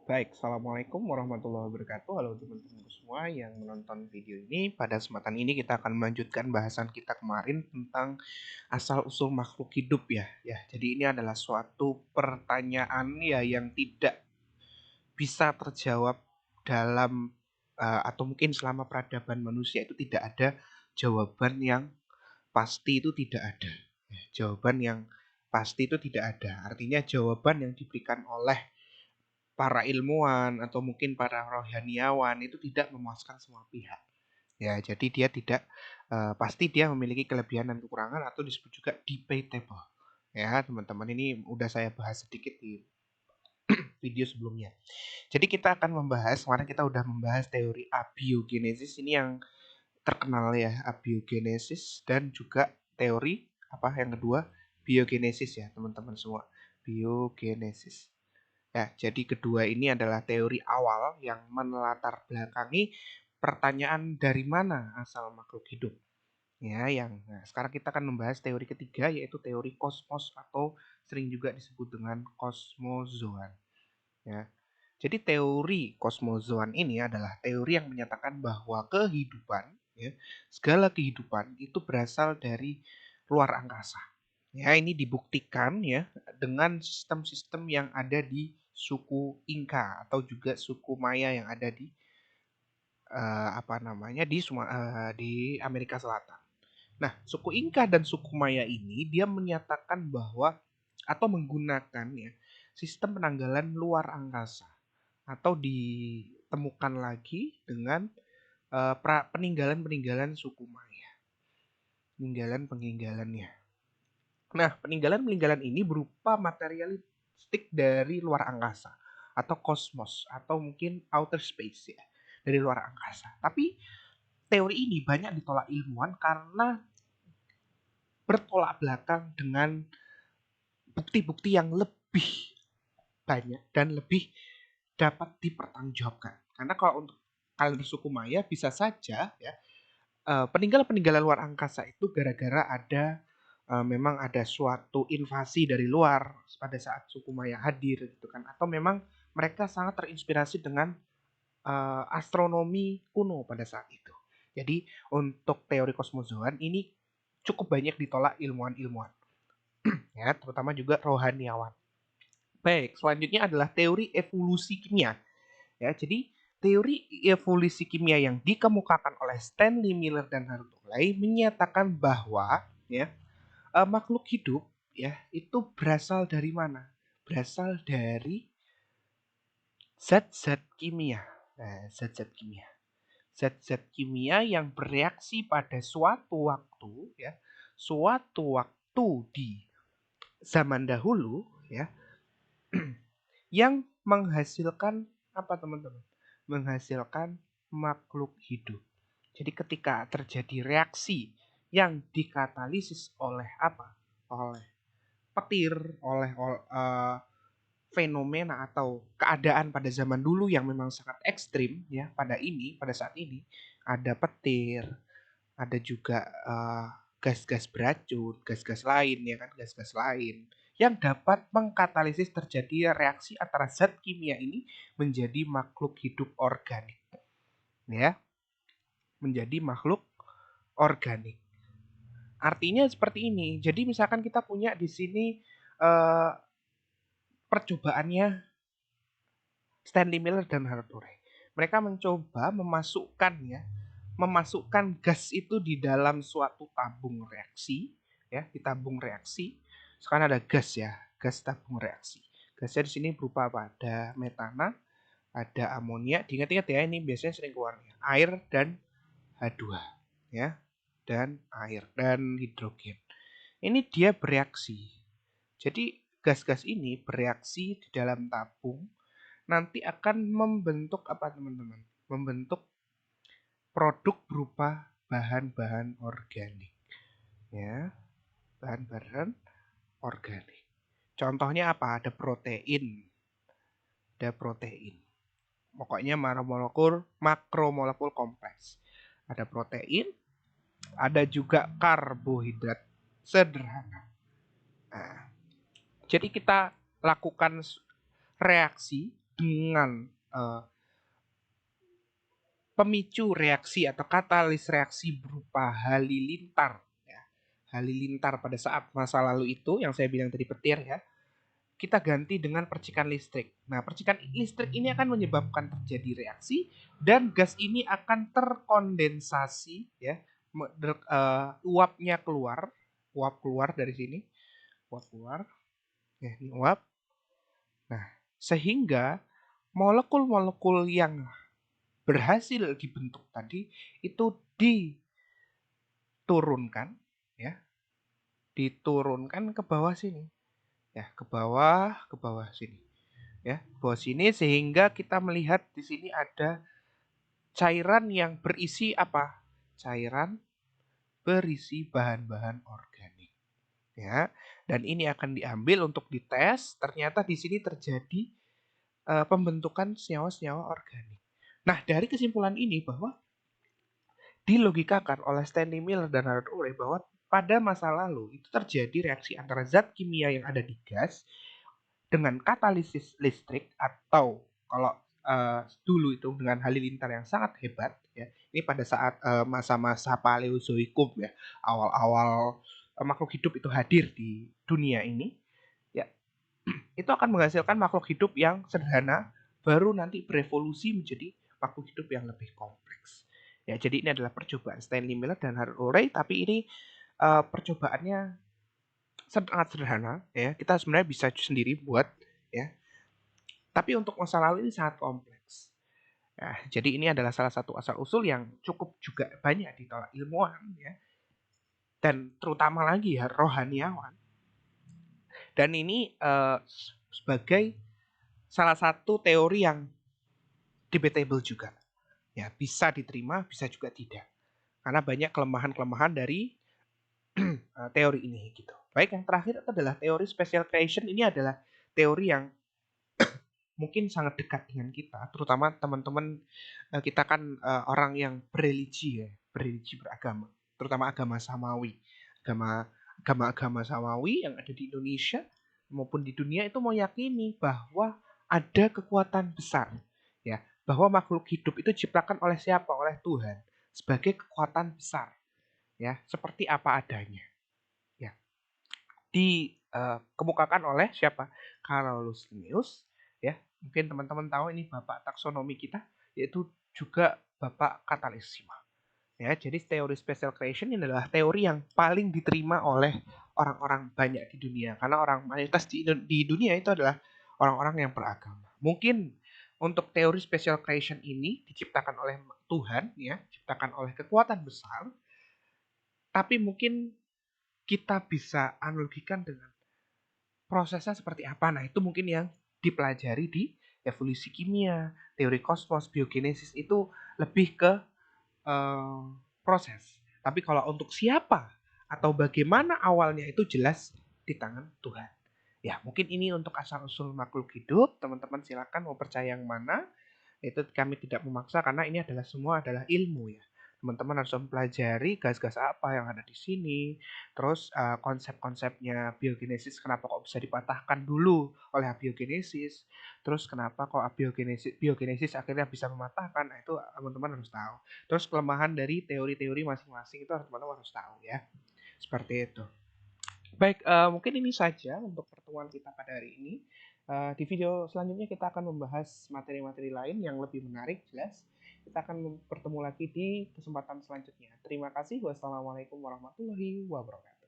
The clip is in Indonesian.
Baik, Assalamualaikum warahmatullahi wabarakatuh. Halo teman-teman semua yang menonton video ini. Pada kesempatan ini kita akan melanjutkan bahasan kita kemarin tentang asal-usul makhluk hidup ya. Jadi ini adalah suatu pertanyaan ya yang tidak bisa terjawab dalam atau mungkin selama peradaban manusia itu tidak ada jawaban yang pasti itu tidak ada. Jawaban yang pasti itu tidak ada. Artinya jawaban yang diberikan oleh para ilmuwan atau mungkin para rohaniawan itu tidak memuaskan semua pihak. Ya, jadi dia tidak pasti dia memiliki kelebihan dan kekurangan atau disebut juga debatable. Ya, teman-teman ini udah saya bahas sedikit di video sebelumnya. Jadi kita akan membahas, kemarin kita udah membahas teori abiogenesis ini yang terkenal ya, abiogenesis dan juga teori apa yang kedua biogenesis ya, teman-teman semua. Biogenesis. Ya, jadi kedua ini adalah teori awal yang menelatar belakangi pertanyaan dari mana asal makhluk hidup. Sekarang kita akan membahas teori ketiga yaitu teori kosmos atau sering juga disebut dengan kosmozoan. Ya. Jadi teori kosmozoan ini adalah teori yang menyatakan bahwa kehidupan, segala kehidupan itu berasal dari luar angkasa. Ya, ini dibuktikan ya dengan sistem-sistem yang ada di suku Inka atau juga suku Maya yang ada di di Amerika Selatan. Nah, suku Inka dan suku Maya ini dia menyatakan bahwa atau menggunakan ya sistem penanggalan luar angkasa atau ditemukan lagi dengan peninggalan-peninggalan suku Maya. Peninggalan-peninggalannya. Nah, peninggalan-peninggalan ini berupa materialistik dari luar angkasa atau kosmos atau mungkin outer space ya, dari luar angkasa. Tapi teori ini banyak ditolak ilmuwan karena bertolak belakang dengan bukti-bukti yang lebih banyak dan lebih dapat dipertanggungjawabkan. Karena kalau untuk kalian suku Maya bisa saja ya peninggalan-peninggalan luar angkasa itu gara-gara ada memang ada suatu invasi dari luar pada saat suku Maya hadir gitu kan, atau memang mereka sangat terinspirasi dengan astronomi kuno pada saat itu. Jadi untuk teori kosmozoan ini cukup banyak ditolak ilmuwan-ilmuwan ya, terutama juga rohaniawan. Baik, selanjutnya adalah teori evolusi kimia. Ya, jadi teori evolusi kimia yang dikemukakan oleh Stanley Miller dan Harold Urey menyatakan bahwa makhluk hidup ya itu berasal dari mana? Berasal dari zat-zat kimia. Nah, zat-zat kimia. Zat-zat kimia yang bereaksi pada suatu waktu di zaman dahulu ya, yang menghasilkan apa teman-teman? Menghasilkan makhluk hidup. Jadi ketika terjadi reaksi yang dikatalisis oleh apa? Oleh petir, oleh fenomena atau keadaan pada zaman dulu yang memang sangat ekstrim ya pada saat ini ada petir, ada juga gas-gas beracun, gas-gas lain ya kan, gas-gas lain yang dapat mengkatalisis terjadi reaksi antara zat kimia ini menjadi makhluk hidup organik ya, menjadi makhluk organik. Artinya seperti ini. Jadi misalkan kita punya di sini eh, percobaannya Stanley Miller dan Harold Urey. Mereka mencoba memasukkan gas itu di dalam suatu tabung reaksi, ya, di tabung reaksi. Sekarang ada gas ya, gas tabung reaksi. Gasnya di sini berupa apa? Ada metana, ada amonia. Diingat-ingat ya, ini biasanya sering keluarnya air dan H2, ya, dan air dan hidrogen. Ini dia bereaksi. Jadi gas-gas ini bereaksi di dalam tabung nanti akan membentuk apa teman-teman? Membentuk produk berupa bahan-bahan organik. Ya, bahan-bahan organik. Contohnya apa? Ada protein. Ada protein. Pokoknya makromolekul kompleks. Ada protein, ada juga karbohidrat sederhana. Nah, jadi kita lakukan reaksi dengan pemicu reaksi atau katalis reaksi berupa halilintar ya. Halilintar pada saat masa lalu itu yang saya bilang tadi petir ya, kita ganti dengan percikan listrik. Nah, percikan listrik ini akan menyebabkan terjadi reaksi dan gas ini akan terkondensasi ya, uapnya keluar, uap keluar dari sini, uap keluar, ya ini uap. Nah, sehingga molekul-molekul yang berhasil dibentuk tadi itu diturunkan ya, diturunkan ke bawah sini ya, ke bawah sini ya, ke bawah sini sehingga kita melihat di sini ada cairan yang berisi apa? Cairan berisi bahan-bahan organik ya. Dan ini akan diambil untuk dites, ternyata di sini terjadi pembentukan senyawa-senyawa organik. Nah, dari kesimpulan ini bahwa dilogikakan oleh Stanley Miller dan Harold Urey bahwa pada masa lalu itu terjadi reaksi antara zat kimia yang ada di gas dengan katalisis listrik atau kalau dulu itu dengan halilintar yang sangat hebat ya. Ini pada saat masa-masa Paleozoikum ya, awal-awal makhluk hidup itu hadir di dunia ini ya, itu akan menghasilkan makhluk hidup yang sederhana baru nanti berevolusi menjadi makhluk hidup yang lebih kompleks. Ya, jadi ini adalah percobaan Stanley Miller dan Harold Urey, tapi ini percobaannya sangat sederhana ya. Kita sebenarnya bisa sendiri buat ya. Tapi untuk masa lalu ini sangat kompleks. Ya, jadi ini adalah salah satu asal usul yang cukup juga banyak ditolak ilmuwan ya. Dan terutama lagi ya rohaniawan. Dan ini sebagai salah satu teori yang debatable juga. Ya, bisa diterima, bisa juga tidak. Karena banyak kelemahan-kelemahan dari teori ini gitu. Baik, yang terakhir itu adalah teori special creation. Ini adalah teori yang mungkin sangat dekat dengan kita, terutama teman-teman kita kan orang yang berreligi ya, berreligi beragama, terutama agama Samawi, agama agama Samawi yang ada di Indonesia maupun di dunia itu meyakini bahwa ada kekuatan besar ya, bahwa makhluk hidup itu diciptakan oleh siapa? Oleh Tuhan sebagai kekuatan besar ya, seperti apa adanya ya, dikemukakan oleh siapa? Carolus Linnaeus ya. Mungkin teman-teman tahu ini bapak taksonomi kita, yaitu juga bapak katalisisme. Ya, jadi teori special creation ini adalah teori yang paling diterima oleh orang-orang banyak di dunia karena orang mayoritas di dunia itu adalah orang-orang yang beragama. Mungkin untuk teori special creation ini diciptakan oleh Tuhan ya, diciptakan oleh kekuatan besar, tapi mungkin kita bisa analogikan dengan prosesnya seperti apa. Nah, itu mungkin yang dipelajari di evolusi kimia, teori kosmos, biogenesis itu lebih ke proses. Tapi kalau untuk siapa atau bagaimana awalnya itu jelas di tangan Tuhan. Ya, mungkin ini untuk asal-usul makhluk hidup. Teman-teman silakan mau percaya yang mana. Itu kami tidak memaksa karena ini adalah semua adalah ilmu ya. Teman-teman harus mempelajari gas-gas apa yang ada di sini, terus konsep-konsepnya biogenesis kenapa kok bisa dipatahkan dulu oleh abiogenesis, terus kenapa kok biogenesis akhirnya bisa mematahkan, nah itu teman-teman harus tahu. Terus kelemahan dari teori-teori masing-masing itu teman-teman harus tahu ya, seperti itu. Baik, mungkin ini saja untuk pertemuan kita pada hari ini. Di video selanjutnya kita akan membahas materi-materi lain yang lebih menarik, jelas. Kita akan bertemu lagi di kesempatan selanjutnya. Terima kasih. Wassalamualaikum warahmatullahi wabarakatuh.